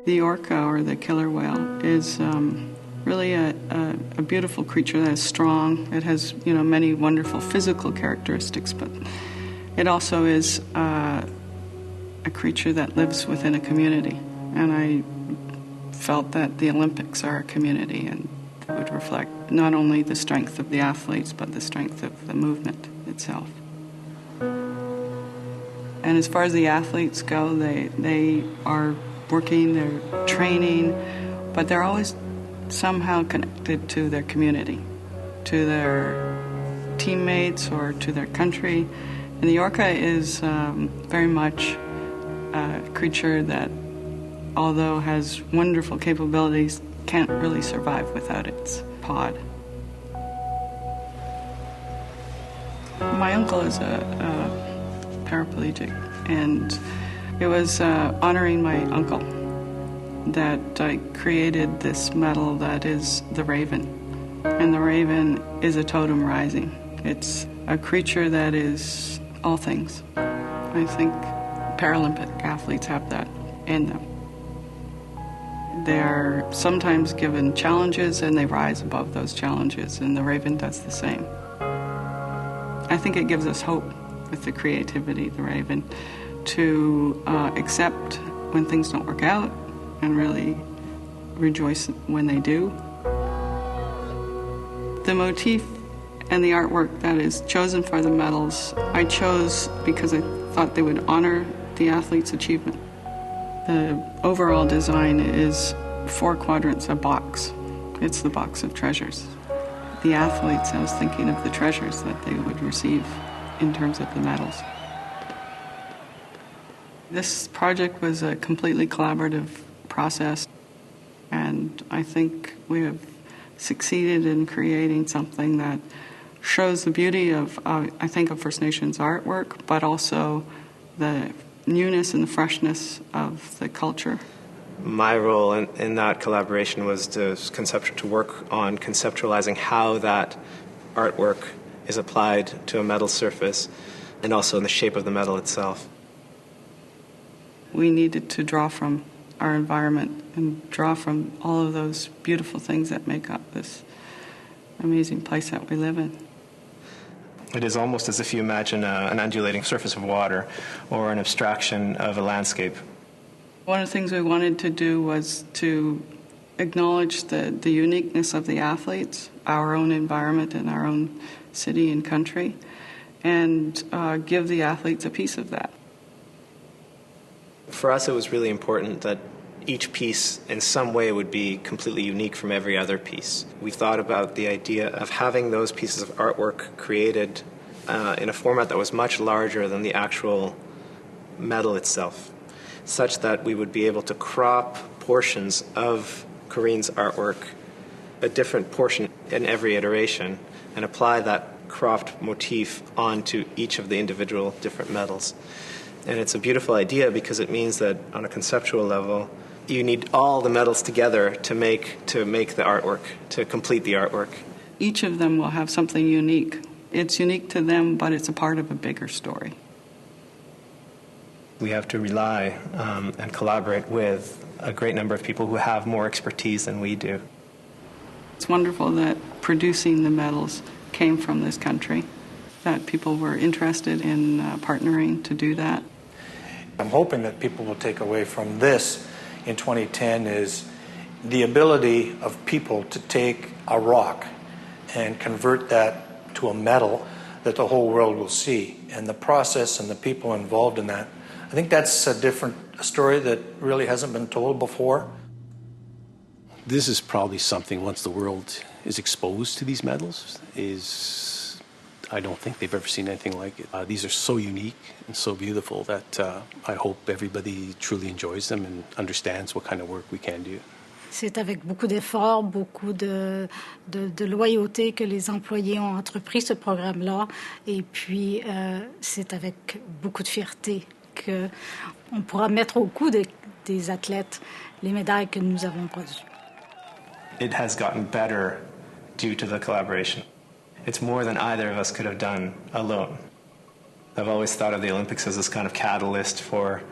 The orca, or the killer whale, is really a beautiful creature that is strong. It has, many wonderful physical characteristics, but it also is a creature that lives within a community. And I felt that the Olympics are a community and would reflect not only the strength of the athletes, but the strength of the movement itself. And as far as the athletes go, they are working, they're training, but they're always somehow connected to their community, to their teammates or to their country. And the orca is very much a creature that, although has wonderful capabilities, can't really survive without its pod. My uncle is a paraplegic, and it was honoring my uncle that I created this medal that is the raven. And the raven is a totem rising. It's a creature that is all things. I think Paralympic athletes have that in them. They are sometimes given challenges and they rise above those challenges, and the raven does the same. I think it gives us hope with the creativity of the raven to accept when things don't work out and really rejoice when they do. The motif and the artwork that is chosen for the medals, I chose because I thought they would honor the athlete's achievement. The overall design is 4 quadrants, a box. It's the box of treasures. The athletes, I was thinking of the treasures that they would receive in terms of the medals. This project was a completely collaborative process, and I think we have succeeded in creating something that shows the beauty of, I think, of First Nations artwork, but also the newness and the freshness of the culture. My role in that collaboration was to work on conceptualizing how that artwork is applied to a metal surface and also in the shape of the metal itself. We needed to draw from our environment and draw from all of those beautiful things that make up this amazing place that we live in. It is almost as if you imagine an undulating surface of water or an abstraction of a landscape. One of the things we wanted to do was to acknowledge the uniqueness of the athletes, our own environment and our own city and country, and give the athletes a piece of that. For us, it was really important that each piece in some way would be completely unique from every other piece. We thought about the idea of having those pieces of artwork created in a format that was much larger than the actual medal itself, such that we would be able to crop portions of Corinne's artwork, a different portion in every iteration, and apply that cropped motif onto each of the individual different medals. And it's a beautiful idea because it means that on a conceptual level, you need all the medals together to make the artwork, to complete the artwork. Each of them will have something unique. It's unique to them, but it's a part of a bigger story. We have to rely and collaborate with a great number of people who have more expertise than we do. It's wonderful that producing the medals came from this country, that people were interested in partnering to do that. I'm hoping that people will take away from this in 2010 is the ability of people to take a rock and convert that to a medal that the whole world will see. And the process and the people involved in that, I think that's a story that really hasn't been told before. This is probably something, once the world is exposed to these medals, I don't think they've ever seen anything like it. These are so unique and so beautiful that I hope everybody truly enjoys them and understands what kind of work we can do. C'est avec beaucoup d'efforts, beaucoup de loyauté que les employés ont entrepris ce programme-là. Et puis, c'est avec beaucoup de fierté qu'on pourra mettre au cou des athlètes les médailles que nous avons produites. It has gotten better due to the collaboration. It's more than either of us could have done alone. I've always thought of the Olympics as this kind of catalyst for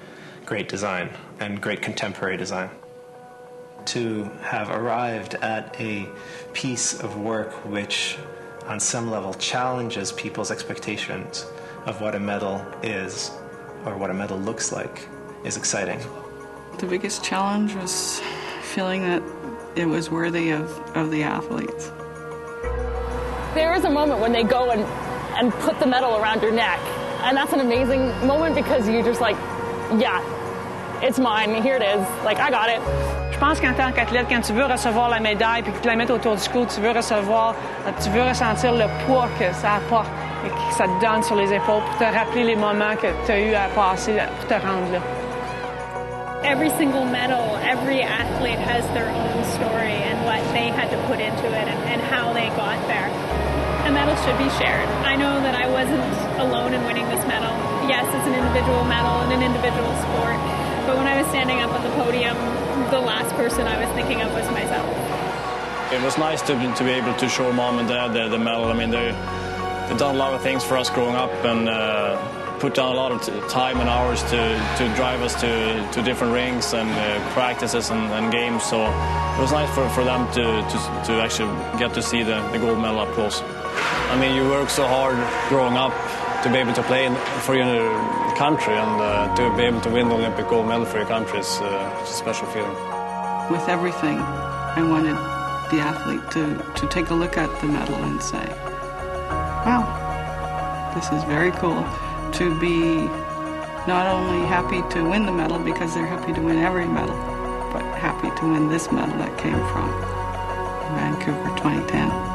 great design and great contemporary design. To have arrived at a piece of work which, on some level, challenges people's expectations of what a medal is or what a medal looks like is exciting. The biggest challenge was feeling that it was worthy of the athletes. There is a moment when they go and put the medal around your neck, and that's an amazing moment because you're just like, yeah, it's mine, here it is, like I got it. Je pense qu'en tant qu'athlète, quand tu veux recevoir la médaille puis que tu la mets autour du cou, tu veux ressentir le poids que ça apporte et que ça te donne sur les épaules pour te rappeler les moments que tu as eu à passer pour te rendre là. Every single medal, every athlete has their own story and what they had to put into it and how they got there. A medal should be shared. I know that I wasn't alone in winning this medal. Yes, it's an individual medal in an individual sport, but when I was standing up on the podium, the last person I was thinking of was myself. It was nice to be able to show mom and dad the medal. I mean, they've done a lot of things for us growing up and put down a lot of time and hours to drive us to different rinks and practices and games. So it was nice for them to actually get to see the gold medal up close. I mean, you work so hard growing up to be able to play for your country and to be able to win the Olympic gold medal for your country is a special feeling. With everything, I wanted the athlete to take a look at the medal and say, wow, this is very cool. To be not only happy to win the medal because they're happy to win every medal, but happy to win this medal that came from Vancouver 2010.